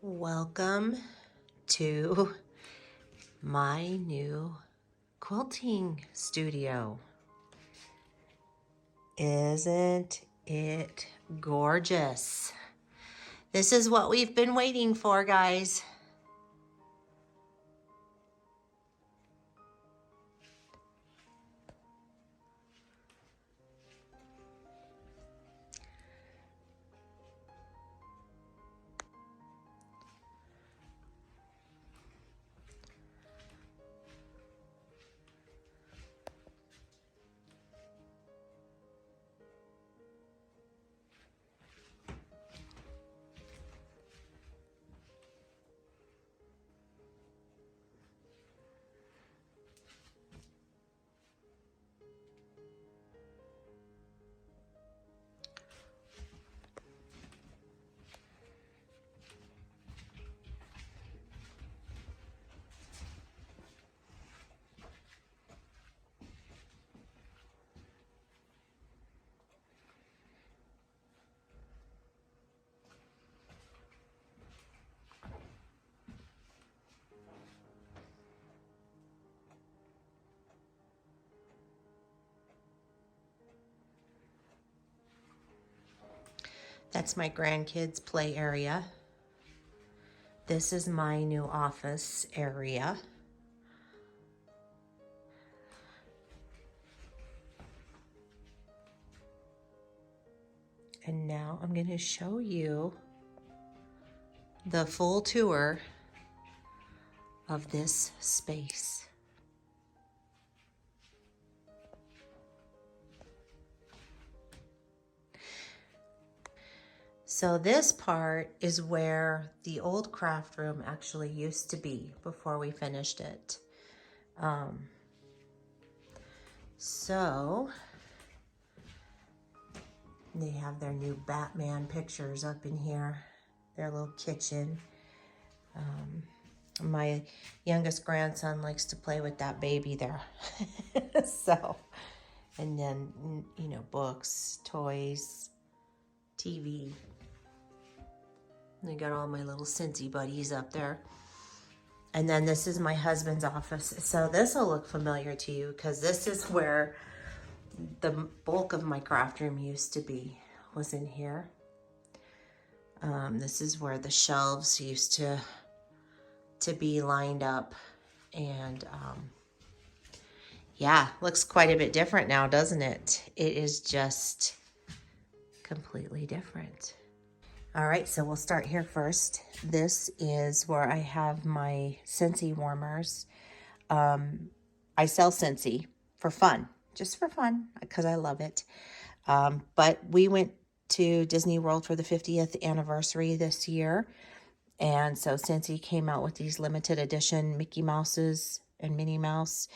Welcome to my new quilting studio. Isn't it gorgeous? This is what we've been waiting for, guys. That's my grandkids' play area. This is my new office area. And now I'm going to show you the full tour of this space. So this part is where the old craft room actually used to be before we finished it. So they have their new Batman pictures up in here, their little kitchen. My youngest grandson likes to play with that baby there. So, and then, you know, books, toys, TV. I got all my little Scentsy buddies up there. And then this is my husband's office. So this will look familiar to you because this is where the bulk of my craft room used to be, was in here. This is where the shelves used to be lined up. And yeah, looks quite a bit different now, doesn't it? It is just completely different. All right, so we'll start here first. This is where I have my Scentsy warmers. I sell Scentsy for fun, just for fun, because I love it. But we went to Disney World for the 50th anniversary this year. And so Scentsy came out with these limited edition Mickey Mouses and Minnie Mouse,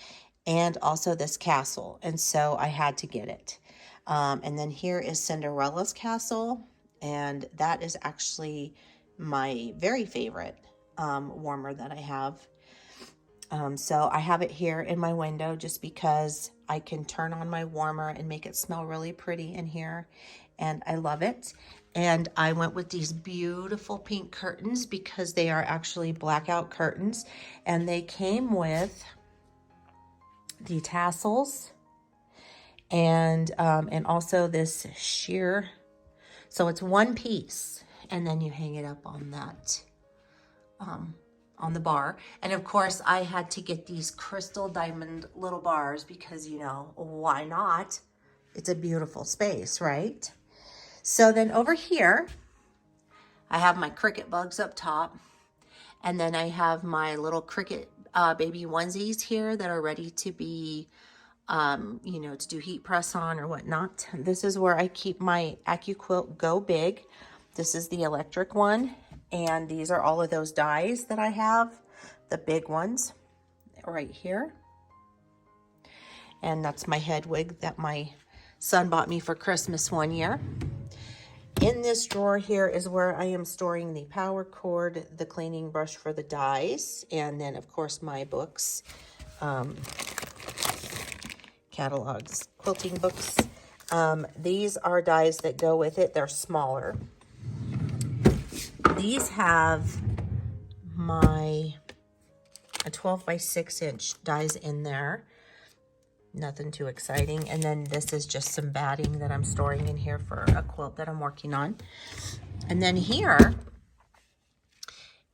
and also this castle. And so I had to get it. And then here is Cinderella's castle. And that is actually my very favorite warmer that I have. So I have it here in my window just because I can turn on my warmer and make it smell really pretty in here. And I love it. And I went with these beautiful pink curtains because they are actually blackout curtains. And they came with the tassels and also this sheer. So it's one piece, and then you hang it up on that, on the bar. And of course, I had to get these crystal diamond little bars because, you know, why not? It's a beautiful space, right? So then over here, I have my Cricut bugs up top, and then I have my little Cricut baby onesies here that are ready to be you know, to do heat press on or whatnot. This is where I keep my AccuQuilt Go Big. This is the electric one. And these are all of those dies that I have, the big ones right here. And that's my head wig that my son bought me for Christmas one year. In this drawer here is where I am storing the power cord, the cleaning brush for the dies, and then of course my books. Catalogs, quilting books. These are dies that go with it. They're smaller. These have my 12 by 6 inch dies in there. Nothing too exciting. And then this is just some batting that I'm storing in here for a quilt that I'm working on. And then here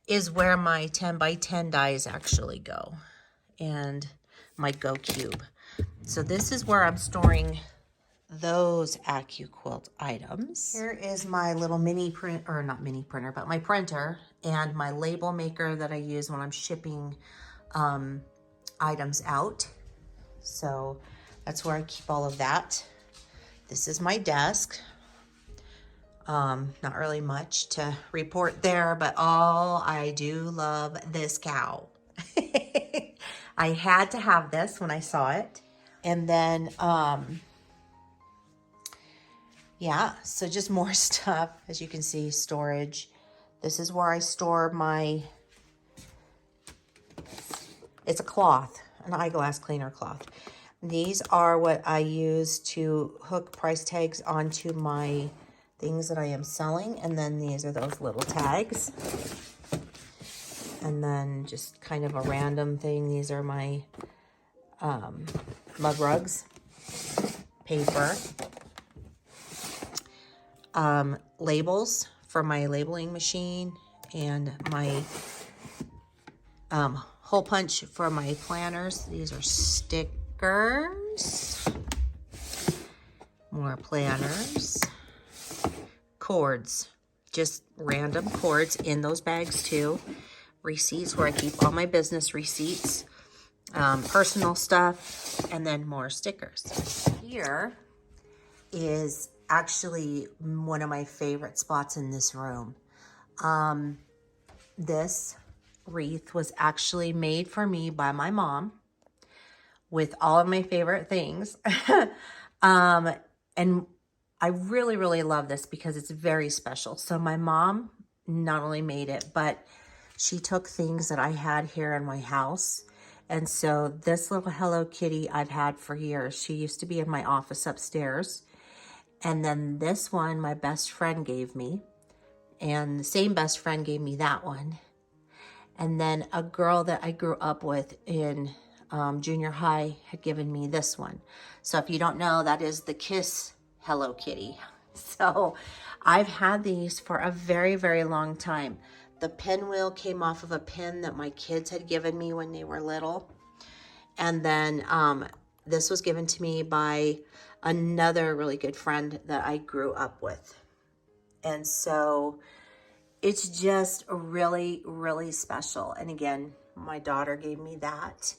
is where my 10 by 10 dies actually go, and my Go Cube. So this is where I'm storing those AccuQuilt items. Here is my little mini print, or not mini printer, but my printer and my label maker that I use when I'm shipping items out. So that's where I keep all of that. This is my desk. Not really much to report there, but I do love this cow. I had to have this when I saw it. And then, yeah, so just more stuff. As you can see, storage. This is where I store my, it's a cloth, an eyeglass cleaner cloth. These are what I use to hook price tags onto my things that I am selling. And then these are those little tags. And then just kind of a random thing. These are my mug rugs, paper, labels for my labeling machine, and my hole punch for my planners. These are stickers, more planners, cords, just random cords in those bags too. Receipts, where I keep all my business receipts, personal stuff, and then more stickers. Here is actually one of my favorite spots in this room. This wreath was actually made for me by my mom with all of my favorite things. And I really, really love this because it's very special. So my mom not only made it, but she took things that I had here in my house. And so this little Hello Kitty I've had for years. She used to be in my office upstairs. And then this one my best friend gave me. And the same best friend gave me that one. And then a girl that I grew up with in junior high had given me this one. So if you don't know, that is the Kiss Hello Kitty. So I've had these for a very, very long time. The pinwheel came off of a pin that my kids had given me when they were little. And then this was given to me by another really good friend that I grew up with. And so it's just really, really special. And again, my daughter gave me that.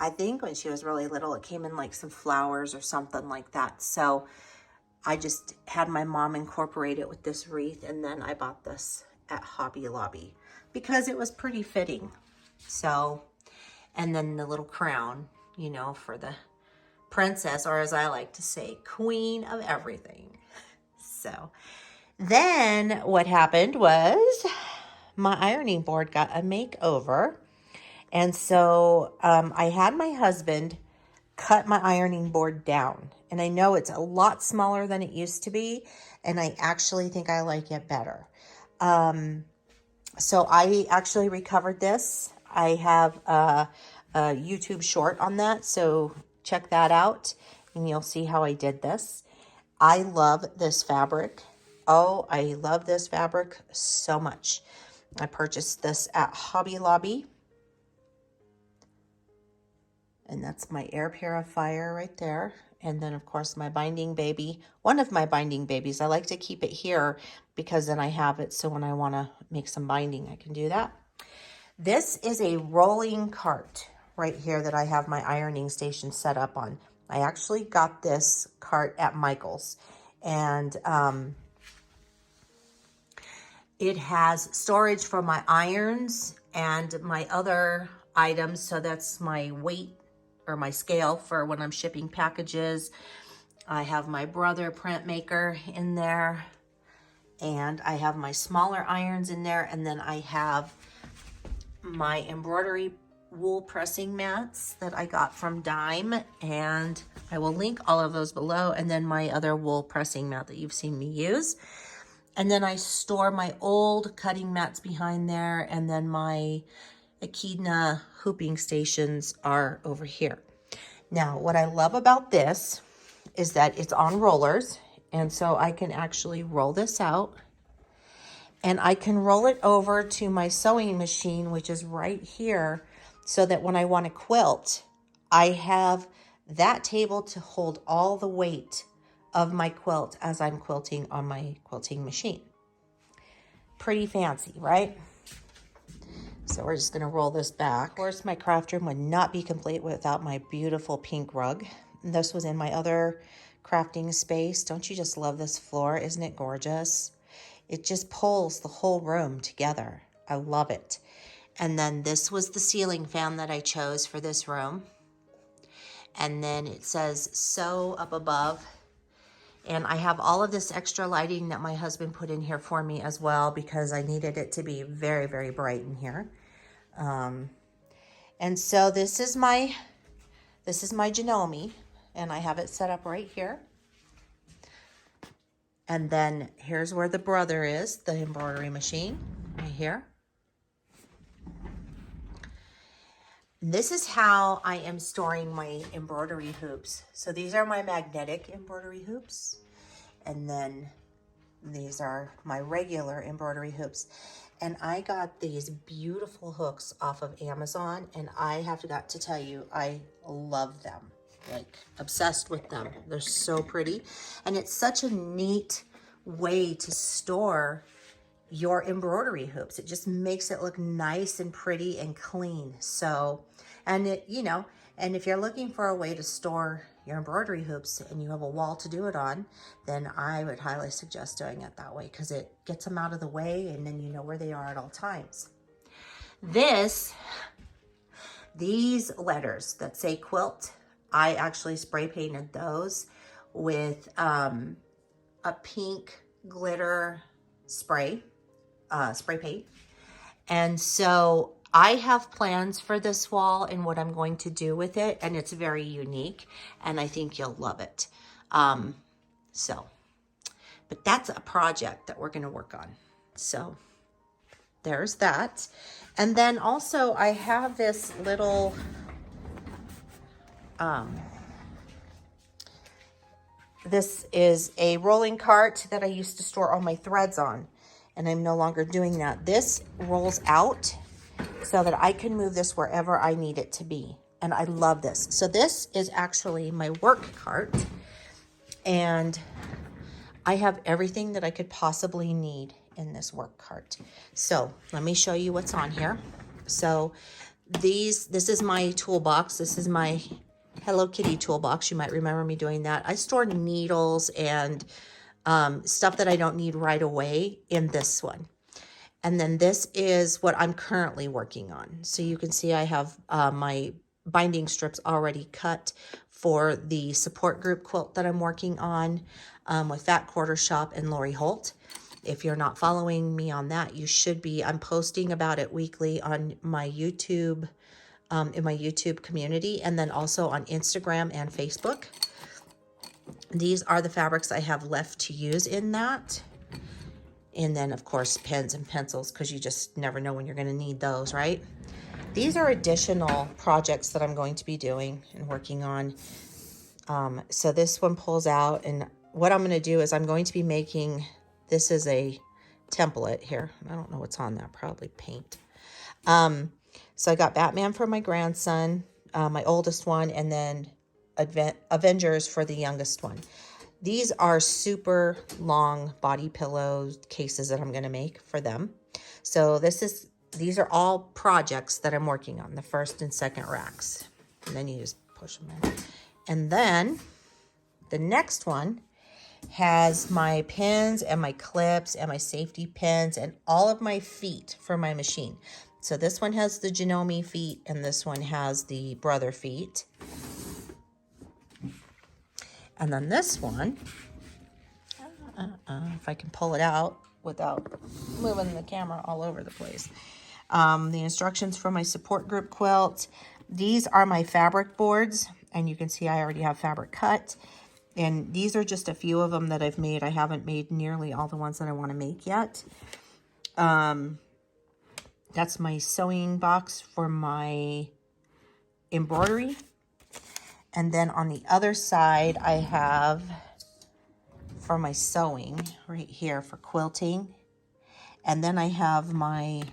I think when she was really little, it came in like some flowers or something like that. So I just had my mom incorporate it with this wreath, and then I bought this at Hobby Lobby because it was pretty fitting. So, and then the little crown, you know, for the princess, or as I like to say, queen of everything. So then what happened was my ironing board got a makeover. And so I had my husband cut my ironing board down. And I know it's a lot smaller than it used to be. And I actually think I like it better. So I actually recovered this. I have a YouTube short on that. So check that out and you'll see how I did this. I love this fabric. Oh, I love this fabric so much. I purchased this at Hobby Lobby. And that's my air purifier right there. And then, of course, my binding baby. One of my binding babies. I like to keep it here because then I have it. So when I want to make some binding, I can do that. This is a rolling cart right here that I have my ironing station set up on. I actually got this cart at Michael's. And it has storage for my irons and my other items. So that's my weight, or my scale for when I'm shipping packages. I have my brother printmaker in there, and I have my smaller irons in there, and then I have my embroidery wool pressing mats that I got from Dime, and I will link all of those below, and then my other wool pressing mat that you've seen me use. And then I store my old cutting mats behind there, and then my Echidna hooping stations are over here. Now, what I love about this is that it's on rollers, and so I can actually roll this out, and I can roll it over to my sewing machine, which is right here, so that when I want to quilt, I have that table to hold all the weight of my quilt as I'm quilting on my quilting machine. Pretty fancy, right? So we're just going to roll this back. Of course, my craft room would not be complete without my beautiful pink rug. This was in my other crafting space. Don't you just love this floor? Isn't it gorgeous? It just pulls the whole room together. I love it. And then this was the ceiling fan that I chose for this room. And then it says sew up above. And I have all of this extra lighting that my husband put in here for me as well, because I needed it to be very, very bright in here. And so this is my Janome, and I have it set up right here. And then here's where the brother is, the embroidery machine, right here. This is how I am storing my embroidery hoops. So these are my magnetic embroidery hoops. And then these are my regular embroidery hoops. And I got these beautiful hooks off of Amazon, and I have got to tell you, I love them. Like, obsessed with them. They're so pretty. And it's such a neat way to store your embroidery hoops. It just makes it look nice and pretty and clean. So, and it, you know, and if you're looking for a way to store your embroidery hoops and you have a wall to do it on, then I would highly suggest doing it that way, because it gets them out of the way and then you know where they are at all times. These letters that say quilt, I actually spray painted those with a pink glitter spray paint. And so I have plans for this wall and what I'm going to do with it, and it's very unique, and I think you'll love it. But that's a project that we're going to work on. So there's that. And then also I have this little this is a rolling cart that I used to store all my threads on, and I'm no longer doing that. This rolls out so that I can move this wherever I need it to be. And I love this. So this is actually my work cart, and I have everything that I could possibly need in this work cart. So let me show you what's on here. So this is my toolbox. This is my Hello Kitty toolbox. You might remember me doing that. I store needles and stuff that I don't need right away in this one. And then this is what I'm currently working on. So you can see I have my binding strips already cut for the support group quilt that I'm working on with Fat Quarter Shop and Lori Holt. If you're not following me on that, you should be. I'm posting about it weekly on my YouTube, in my YouTube community, and then also on Instagram and Facebook. These are the fabrics I have left to use in that. And then, of course, pens and pencils, because you just never know when you're going to need those, right? These are additional projects that I'm going to be doing and working on. So this one pulls out, and what I'm going to do is I'm going to be making, this is a template here. I don't know what's on that, probably paint. So I got Batman for my grandson, my oldest one, and then Avengers for the youngest one. These are super long body pillow cases that I'm going to make for them. So these are all projects that I'm working on, the first and second racks. And then you just push them in. And then the next one has my pins and my clips and my safety pins and all of my feet for my machine. So this one has the Janome feet, and this one has the brother feet. And then this one, if I can pull it out without moving the camera all over the place. The instructions for my support group quilt. These are my fabric boards, and you can see I already have fabric cut. And these are just a few of them that I've made. I haven't made nearly all the ones that I want to make yet. That's my sewing box for my embroidery. And then on the other side, I have for my sewing right here for quilting. And then I have my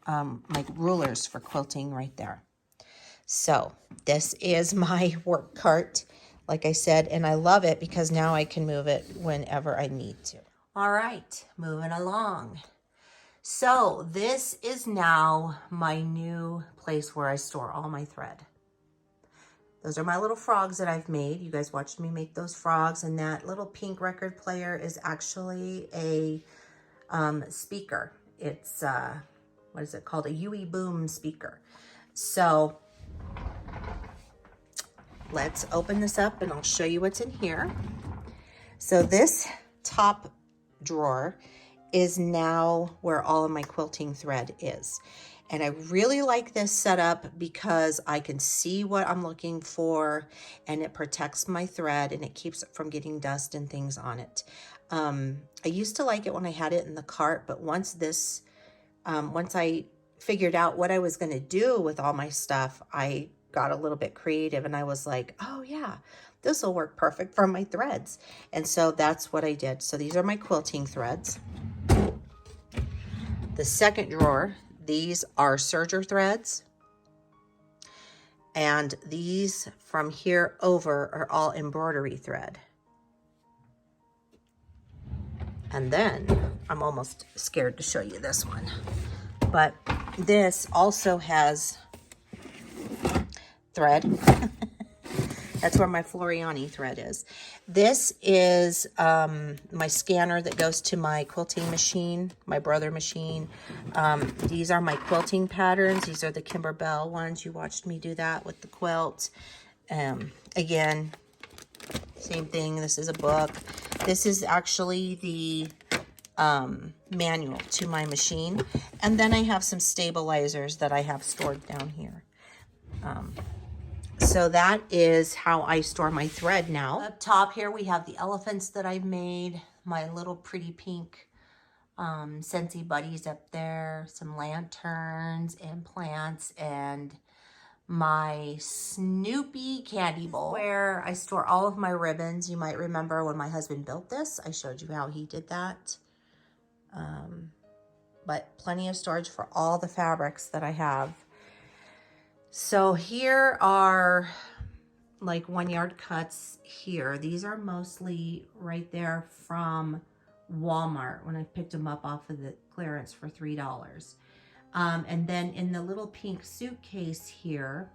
my rulers for quilting right there. So this is my work cart, like I said, and I love it because now I can move it whenever I need to. All right, moving along. So this is now my new place where I store all my thread. Those are my little frogs that I've made. You guys watched me make those frogs, and that little pink record player is actually a speaker. It's, what is it called? A UE Boom speaker. So let's open this up and I'll show you what's in here. So this top drawer is now where all of my quilting thread is. And I really like this setup because I can see what I'm looking for, and it protects my thread and it keeps it from getting dust and things on it. I used to like it when I had it in the cart, but once I figured out what I was going to do with all my stuff, I got a little bit creative and I was like, oh yeah, this will work perfect for my threads. And so that's what I did. So these are my quilting threads. The second drawer, these are serger threads. And these from here over are all embroidery thread. And then I'm almost scared to show you this one, but this also has thread. That's where my Floral thread is. This is my scanner that goes to my quilting machine, my brother machine. These are my quilting patterns. These are the Kimberbell ones. You watched me do that with the quilt. Again, same thing. This is a book. This is actually the manual to my machine. And then I have some stabilizers that I have stored down here. So that is how I store my thread now. Up top here, we have the elephants that I've made, my little pretty pink Scentsy buddies up there, some lanterns and plants, and my Snoopy candy bowl where I store all of my ribbons. You might remember when my husband built this, I showed you how he did that. But plenty of storage for all the fabrics that I have. So here are like 1 yard cuts here. These are mostly right there from Walmart when I picked them up off of the clearance for $3. And then in the little pink suitcase here,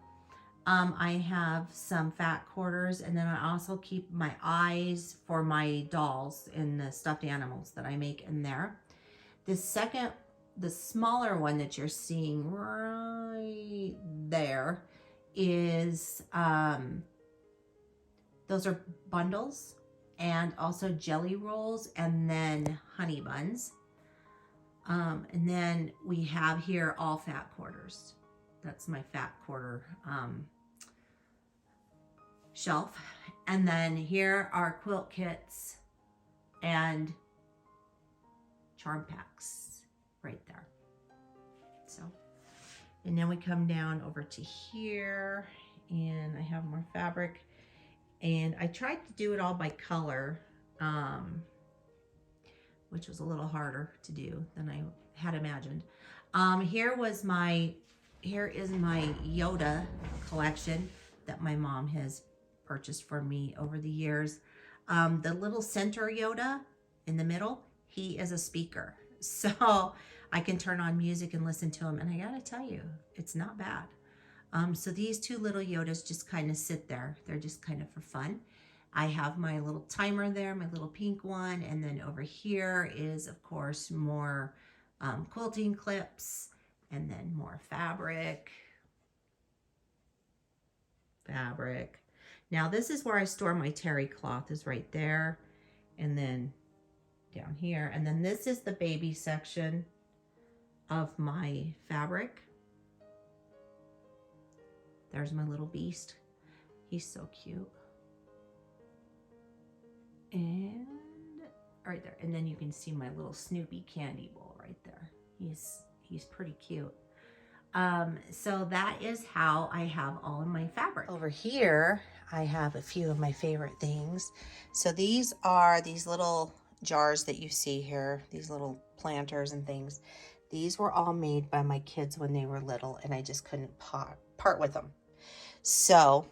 I have some fat quarters, and then I also keep my eyes for my dolls and the stuffed animals that I make in there. The smaller one that you're seeing right there is, those are bundles and also jelly rolls and then honey buns. And then we have here all fat quarters. That's my fat quarter shelf. And then here are quilt kits and charm packs right there. So, and then we come down over to here and I have more fabric, and I tried to do it all by color, which was a little harder to do than I had imagined. Here is my Yoda collection that my mom has purchased for me over the years. The little center Yoda in the middle, he is a speaker. So I can turn on music and listen to him. And I gotta tell you, it's not bad. So these two little Yodas just kind of sit there. They're just kind of for fun. I have my little timer there, my little pink one. And then over here is, of course, more quilting clips, and then more fabric. Now this is where I store my terry cloth, is right there. And then down here. And then this is the baby section of my fabric. There's my little beast. He's so cute. And right there. And then you can see my little Snoopy candy bowl right there. He's pretty cute. So that is how I have all of my fabric. Over here, I have a few of my favorite things. So these are these little jars that you see here, these little planters and things. These were all made by my kids when they were little, and I just couldn't part with them. So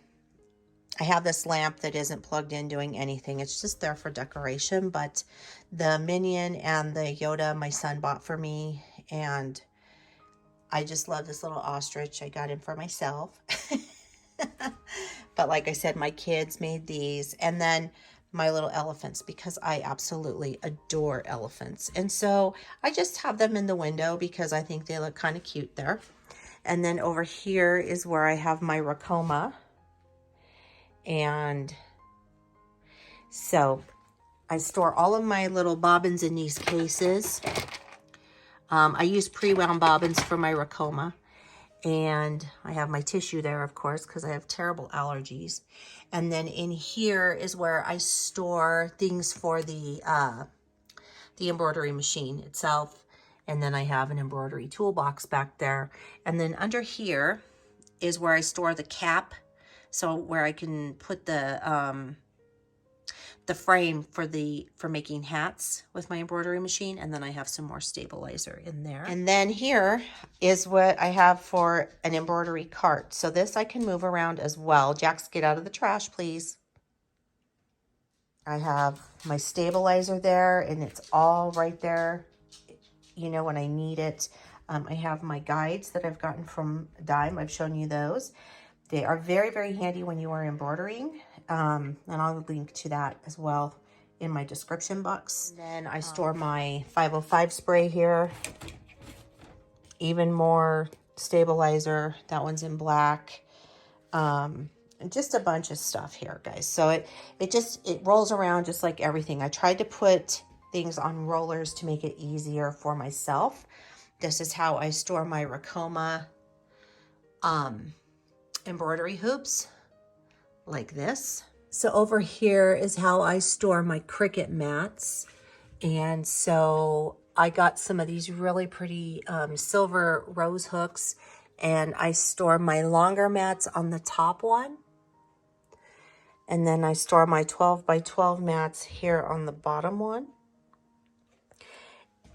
I have this lamp that isn't plugged in doing anything. It's just there for decoration, but the Minion and the Yoda my son bought for me, and I just love this little ostrich. I got him for myself. But like I said, my kids made these, and then my little elephants, because I absolutely adore elephants. And so I just have them in the window because I think they look kind of cute there. And then over here is where I have my Ricoma. And so I store all of my little bobbins in these cases. I use pre-wound bobbins for my Ricoma. And I have my tissue there, of course, because I have terrible allergies. And then in here is where I store things for the embroidery machine itself. And then I have an embroidery toolbox back there. And then under here is where I store the cap. So where I can put the frame for making hats with my embroidery machine, and then I have some more stabilizer in there. And then here is what I have for an embroidery cart. So this I can move around as well. Jax, get out of the trash, please. I have my stabilizer there, and it's all right there, you know, when I need it. I have my guides that I've gotten from Dime. I've shown you those. They are very, very handy when you are embroidering. And I'll link to that as well in my description box. And then I store my 505 spray here. Even more stabilizer. That one's in black. And just a bunch of stuff here, guys. So it rolls around just like everything. I tried to put things on rollers to make it easier for myself. This is how I store my Ricoma embroidery hoops, like this. So over here is how I store my Cricut mats. And so I got some of these really pretty silver rose hooks, and I store my longer mats on the top one. And then I store my 12 by 12 mats here on the bottom one.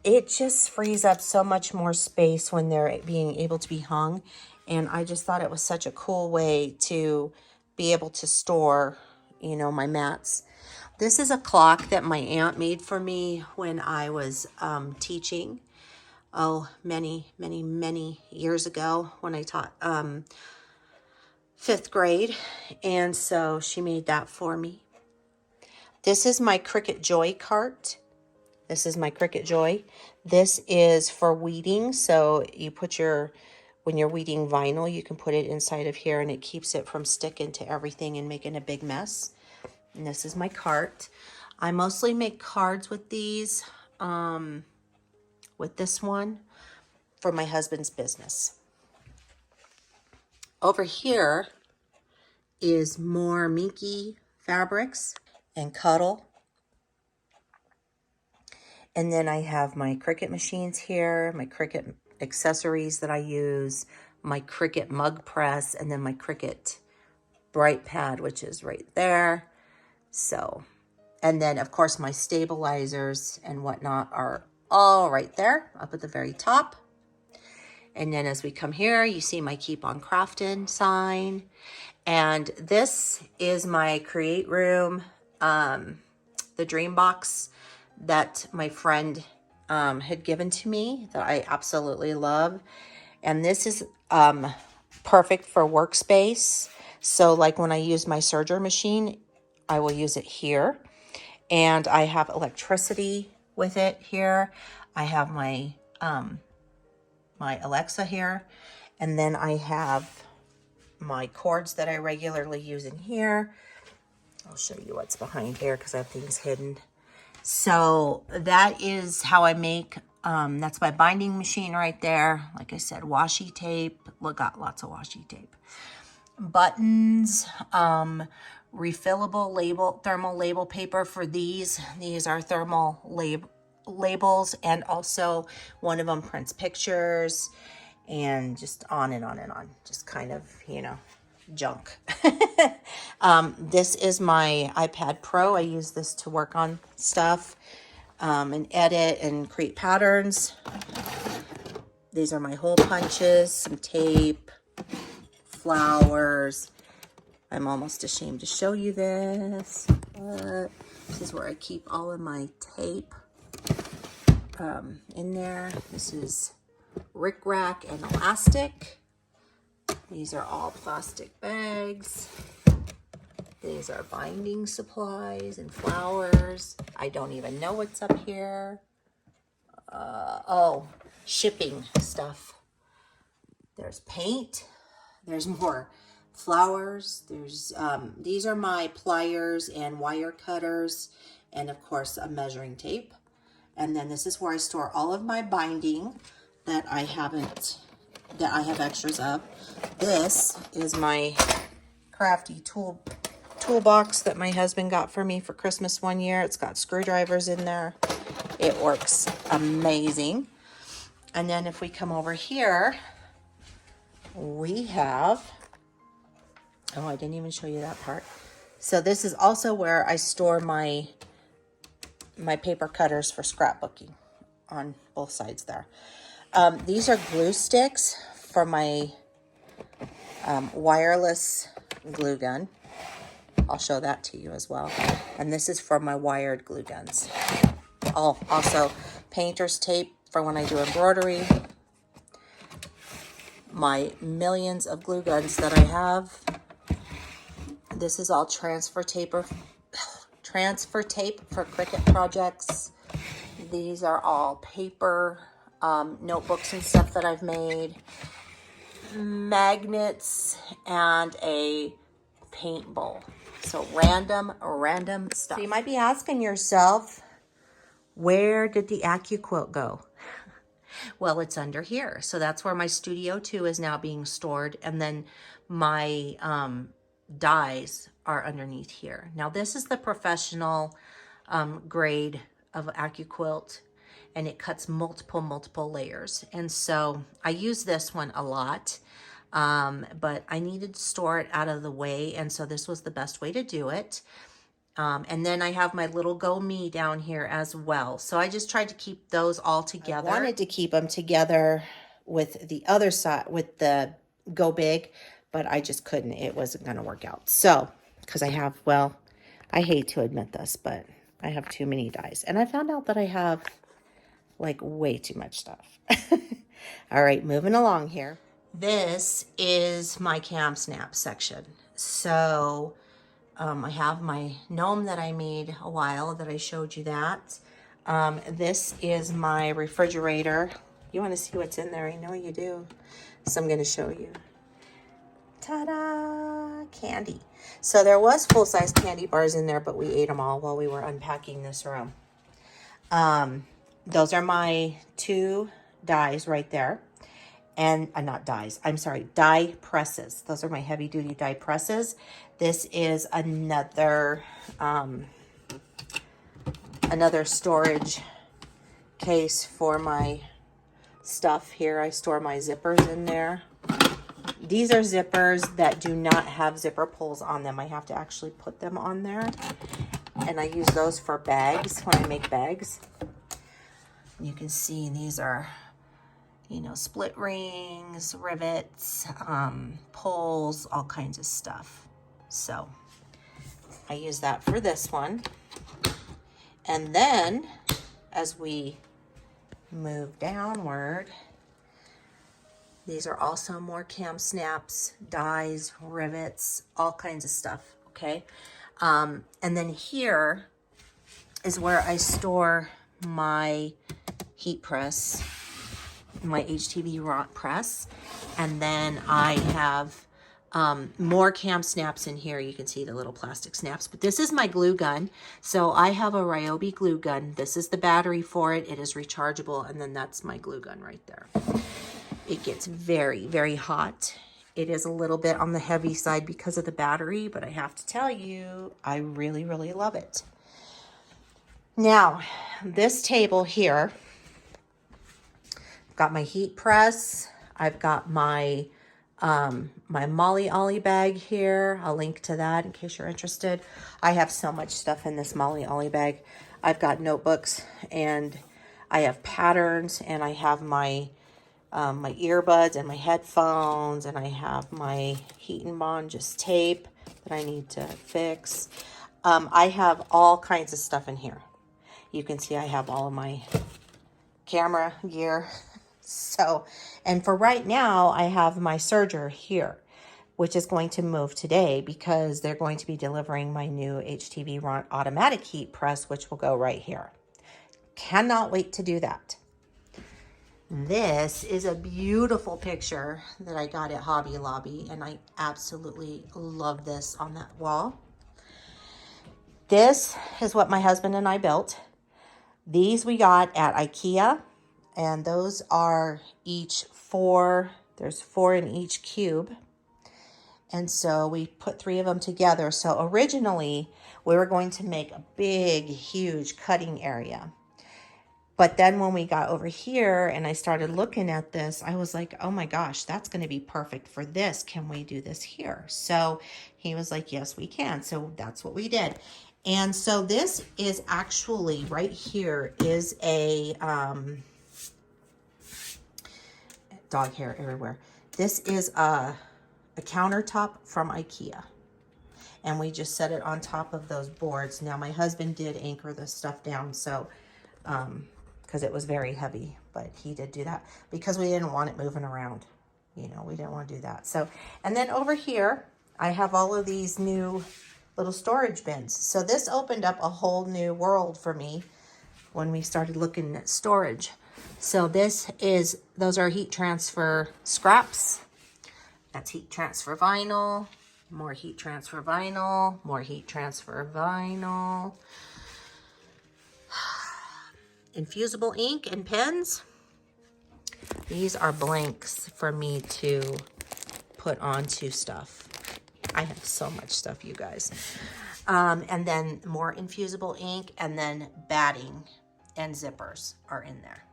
It just frees up so much more space when they're being able to be hung. And I just thought it was such a cool way to be able to store, you know, my mats. This is a clock that my aunt made for me when I was teaching. Oh, many, many, many years ago when I taught 5th grade. And so she made that for me. This is my Cricut Joy cart. This is my Cricut Joy. This is for weeding. So you put when you're weeding vinyl, you can put it inside of here, and it keeps it from sticking to everything and making a big mess. And this is my cart. I mostly make cards with these, with this one, for my husband's business. Over here is more Minky fabrics and Cuddle. And then I have my Cricut machines here, my Cricut accessories that I use, my Cricut mug press, and then my Cricut bright pad, which is right there. So, and then of course my stabilizers and whatnot are all right there up at the very top. And then as we come here, you see my Keep on Crafting sign. And this is my Create Room, the Dream Box that my friend had given to me that I absolutely love. And this is perfect for workspace. So like when I use my serger machine, I will use it here. And I have electricity with it here. I have my my Alexa here. And then I have my cords that I regularly use in here. I'll show you what's behind here because I have things hidden. So that is how I make, that's my binding machine right there. Like I said, washi tape, got lots of washi tape. buttons, refillable thermal label paper for these. These are thermal labels, and also one of them prints pictures, and just on and on and on. Just kind of, you know, junk. This is my iPad Pro. I use this to work on stuff and edit and create patterns. These are my hole punches, some tape, flowers. I'm almost ashamed to show you this, but this is where I keep all of my tape in there. This is rickrack and elastic. These are all plastic bags. These are binding supplies and flowers. I don't even know what's up here. Oh, shipping stuff. There's paint. There's more flowers. There's these are my pliers and wire cutters, and of course a measuring tape. And then this is where I store all of my binding that I have extras of. This is my Crafty toolbox that my husband got for me for Christmas one year. It's got screwdrivers in there. It works amazing. And then if we come over here, we have, oh, I didn't even show you that part. So this is also where I store my paper cutters for scrapbooking on both sides there. These are glue sticks for my wireless glue gun. I'll show that to you as well. And this is for my wired glue guns. Oh, also painter's tape for when I do embroidery. My millions of glue guns that I have. This is all transfer tape for Cricut projects. These are all paper notebooks and stuff that I've made. Magnets and a paint bowl. So random stuff. So you might be asking yourself, where did the AccuQuilt go? Well, it's under here. So that's where my Studio 2 is now being stored. And then my dies are underneath here. Now this is the professional grade of AccuQuilt, and it cuts multiple layers. And so I use this one a lot, but I needed to store it out of the way. And so this was the best way to do it. And then I have my little Go Me down here as well. So I just tried to keep those all together. I wanted to keep them together with the other side, with the Go Big, but I just couldn't. It wasn't going to work out. So, because I have, well, I hate to admit this, but I have too many dies. And I found out that I have like way too much stuff. All right, moving along here. This is my Kamsnaps section. So I have my gnome that I made a while that I showed you that. This is my refrigerator. You want to see what's in there? I know you do. So I'm going to show you. Ta-da! Candy. So there was full-size candy bars in there, but we ate them all while we were unpacking this room. Those are my 2 dies right there. And not dies, I'm sorry, die presses. Those are my heavy-duty die presses. This is another storage case for my stuff here. I store my zippers in there. These are zippers that do not have zipper pulls on them. I have to actually put them on there. And I use those for bags when I make bags. You can see these are, you know, split rings, rivets, pulls, all kinds of stuff. So I use that for this one. And then as we move downward, these are also more Kamsnaps, dies, rivets, all kinds of stuff, okay? And then here is where I store my heat press, my HTV rock press. And then I have more Kamsnaps in here. You can see the little plastic snaps, but this is my glue gun. So I have a Ryobi glue gun. This is the battery for it. It is rechargeable. And then that's my glue gun right there. It gets very, very hot It is a little bit on the heavy side because of the battery, but I have to tell you, I really, really love it. Now, this table here, I've got my heat press. I've got my my Mollie Ollie bag here. I'll link to that in case you're interested. I have so much stuff in this Mollie Ollie bag. I've got notebooks, and I have patterns, and I have my my earbuds and my headphones, and I have my heat and bond just tape that I need to fix. I have all kinds of stuff in here. You can see I have all of my camera gear. So, and for right now, I have my serger here, which is going to move today because they're going to be delivering my new HTV automatic heat press, which will go right here. Cannot wait to do that. This is a beautiful picture that I got at Hobby Lobby, and I absolutely love this on that wall. This is what my husband and I built. These we got at IKEA, and those are each 4. There's 4 in each cube. And so we put 3 of them together. So originally we were going to make a big, huge cutting area. But then when we got over here and I started looking at this, I was like, oh my gosh, that's going to be perfect for this. Can we do this here? So he was like, yes, we can. So that's what we did. And so this is actually right here is a dog hair everywhere. This is a countertop from IKEA. And we just set it on top of those boards. Now my husband did anchor this stuff down, so because it was very heavy, but he did do that because we didn't want it moving around. You know, we didn't want to do that. So, and then over here, I have all of these new little storage bins. So this opened up a whole new world for me when we started looking at storage. So those are heat transfer scraps. That's heat transfer vinyl, more heat transfer vinyl, more heat transfer vinyl. Infusible ink and pens. These are blanks for me to put onto stuff. I have so much stuff, you guys. And then more infusible ink, and then batting and zippers are in there.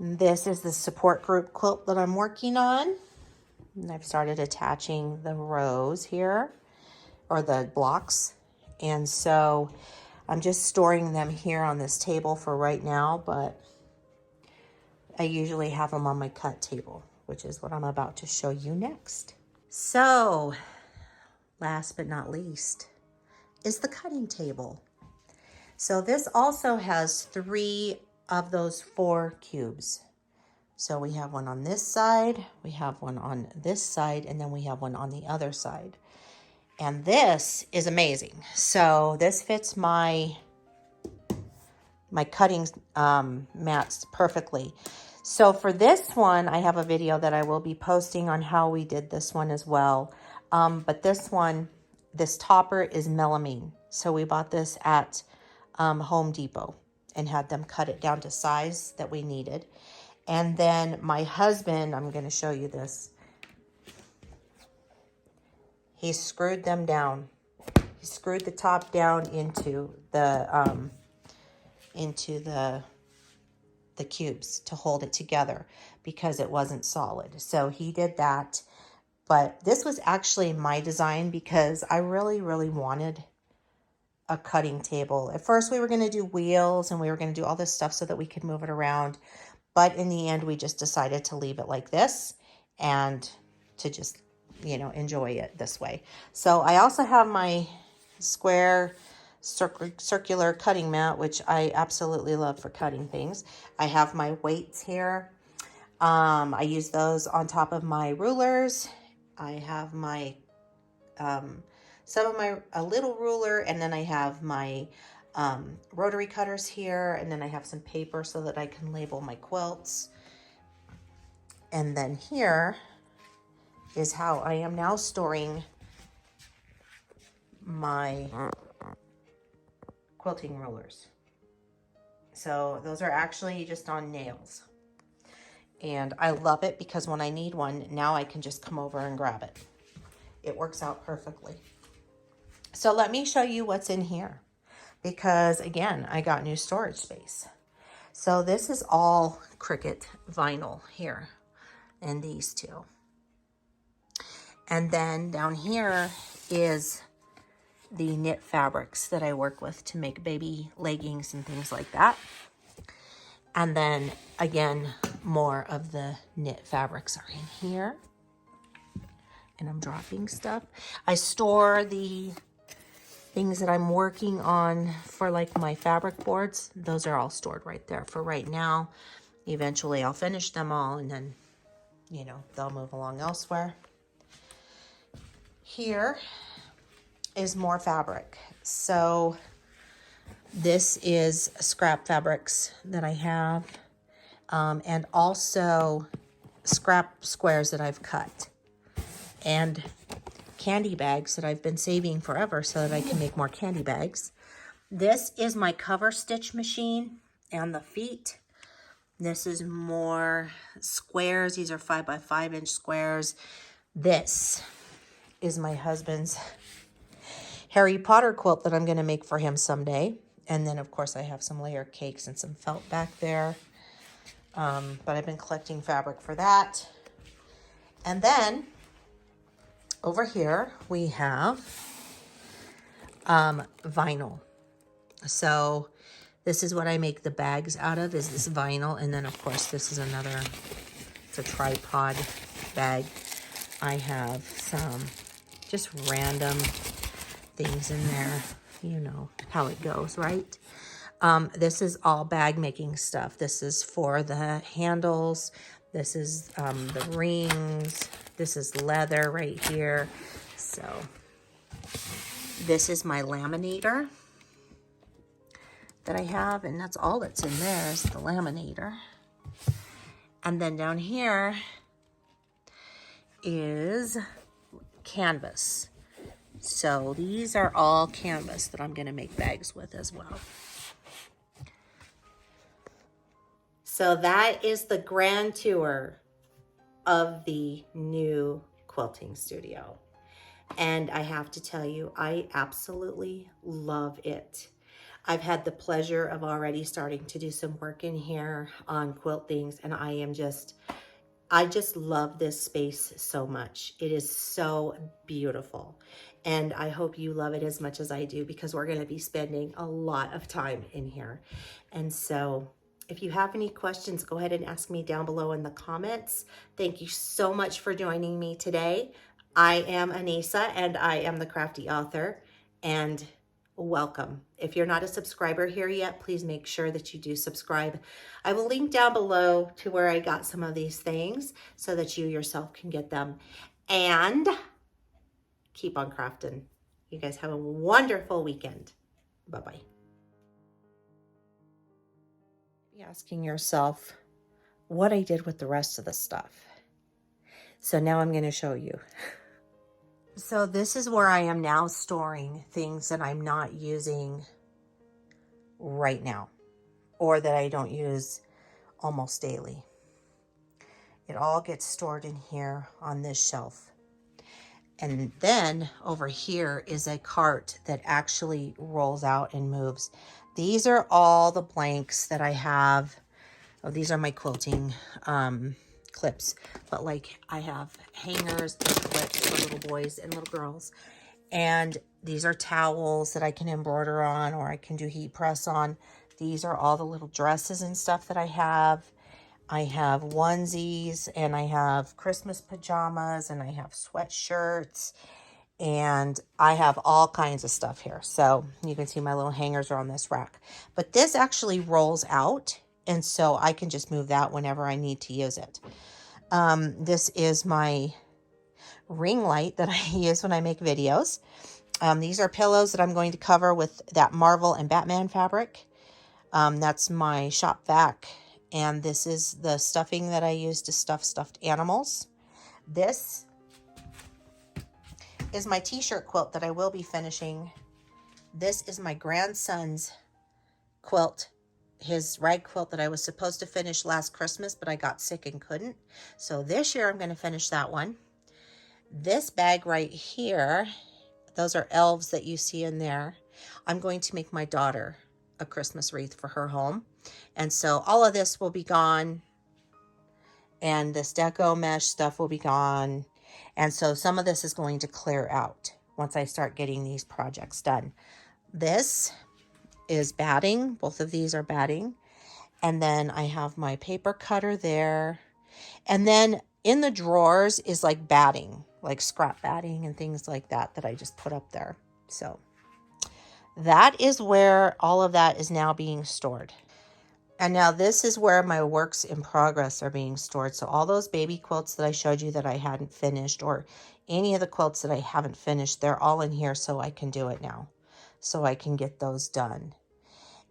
This is the support group quilt that I'm working on. And I've started attaching the rows here, or the blocks. And so I'm just storing them here on this table for right now, but I usually have them on my cut table, which is what I'm about to show you next. So, last but not least is the cutting table. So this also has 3 of those 4 cubes. So we have one on this side, we have one on this side, and then we have one on the other side. And this is amazing. So this fits my cutting mats perfectly. So for this one, I have a video that I will be posting on how we did this one as well. But this one, this topper is melamine. So we bought this at Home Depot and had them cut it down to size that we needed. And then my husband, I'm going to show you this. He screwed them down. He screwed the top down into the cubes to hold it together because it wasn't solid. So he did that. But this was actually my design because I really, really wanted a cutting table. At first we were going to do wheels and we were going to do all this stuff so that we could move it around. But in the end, we just decided to leave it like this and to just, you know, enjoy it this way. So I also have my square circular cutting mat, which I absolutely love for cutting things. I have my weights here. I use those on top of my rulers. I have my a little ruler, and then I have my rotary cutters here, and then I have some paper so that I can label my quilts. And then here is how I am now storing my quilting rulers. So those are actually just on nails. And I love it because when I need one, now I can just come over and grab it. It works out perfectly. So let me show you what's in here, because again, I got new storage space. So this is all Cricut vinyl here, and these two. And then down here is the knit fabrics that I work with to make baby leggings and things like that. And then again, more of the knit fabrics are in here. And I'm dropping stuff. I store the things that I'm working on for like my fabric boards. Those are all stored right there for right now. Eventually I'll finish them all and then, you know, they'll move along elsewhere. Here is more fabric. So this is scrap fabrics that I have, and also scrap squares that I've cut, and candy bags that I've been saving forever so that I can make more candy bags. This is my Coverstitch machine and the feet. This is more squares. These are 5 by 5 inch squares. This is my husband's Harry Potter quilt that I'm going to make for him someday. And then, of course, I have some layer cakes and some felt back there. But I've been collecting fabric for that. And then over here we have vinyl. So this is what I make the bags out of, is this vinyl. And then, of course, this is another, it's a tripod bag. I have some just random things in there. You know how it goes, right? This is all bag making stuff. This is for the handles. This is the rings. This is leather right here. So this is my laminator that I have, and that's all that's in there is the laminator. And then down here is canvas. So these are all canvas that I'm going to make bags with as well. So that is the grand tour of the new quilting studio. And I have to tell you, I absolutely love it. I've had the pleasure of already starting to do some work in here on quilt things, and I just love this space so much. It is so beautiful. And I hope you love it as much as I do, because we're going to be spending a lot of time in here. And so if you have any questions, go ahead and ask me down below in the comments. Thank you so much for joining me today. I am Anissa, and I am the Crafty Author, and welcome. If you're not a subscriber here yet, please make sure that you do subscribe. I will link down below to where I got some of these things so that you yourself can get them. And keep on crafting. You guys have a wonderful weekend. Bye-bye. Be asking yourself what I did with the rest of the stuff. So now I'm going to show you. So this is where I am now storing things that I'm not using right now, or that I don't use almost daily. It all gets stored in here on this shelf. And then over here is a cart that actually rolls out and moves. These are all the blanks that I have. Oh, these are my quilting clips, but like I have hangers and clips for little boys and little girls, and these are towels that I can embroider on, or I can do heat press on. These are all the little dresses and stuff that I have. I have onesies, and I have Christmas pajamas, and I have sweatshirts, and I have all kinds of stuff here. So you can see my little hangers are on this rack, but this actually rolls out, and so I can just move that whenever I need to use it. This is my ring light that I use when I make videos. These are pillows that I'm going to cover with that Marvel and Batman fabric. That's my shop vac. And this is the stuffing that I use to stuff stuffed animals. This is my t-shirt quilt that I will be finishing. This is my grandson's quilt his rag quilt that I was supposed to finish last Christmas, but I got sick and couldn't. So this year I'm going to finish that one. This bag right here, those are elves that you see in there. I'm going to make my daughter a Christmas wreath for her home. And so all of this will be gone. And this deco mesh stuff will be gone. And so some of this is going to clear out once I start getting these projects done. This is batting. Both of these are batting. And then I have my paper cutter there. And then in the drawers is like batting, like scrap batting and things like that that I just put up there. So that is where all of that is now being stored. And now this is where my works in progress are being stored. So all those baby quilts that I showed you that I hadn't finished, or any of the quilts that I haven't finished, they're all in here so I can do it now. So I can get those done.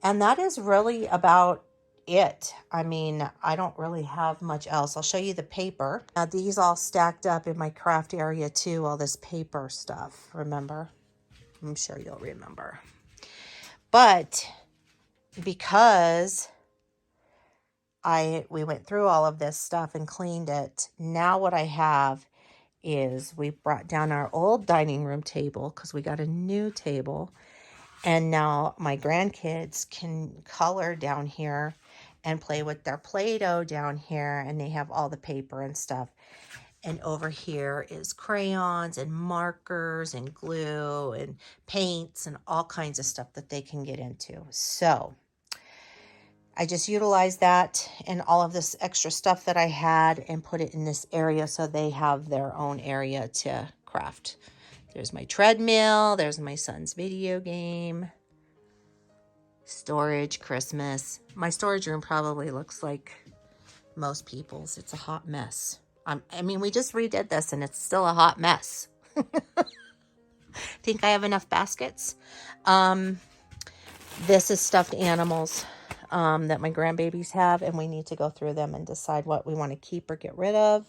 And that is really about it. I mean, I don't really have much else. I'll show you the paper. Now these all stacked up in my craft area too, all this paper stuff, remember? I'm sure you'll remember. But because we went through all of this stuff and cleaned it, now what I have is we brought down our old dining room table because we got a new table. And now my grandkids can color down here and play with their Play-Doh down here. And they have all the paper and stuff. And over here is crayons and markers and glue and paints and all kinds of stuff that they can get into. So I just utilized that and all of this extra stuff that I had and put it in this area so they have their own area to craft. There's my treadmill. There's my son's video game. Storage, Christmas. My storage room probably looks like most people's. It's a hot mess. I mean, we just redid this and it's still a hot mess. Think I have enough baskets? This is stuffed animals that my grandbabies have, and we need to go through them and decide what we want to keep or get rid of.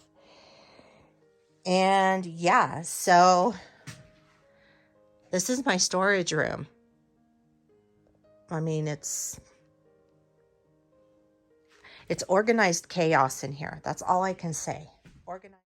And yeah, so this is my storage room. I mean, it's organized chaos in here. That's all I can say. Organized.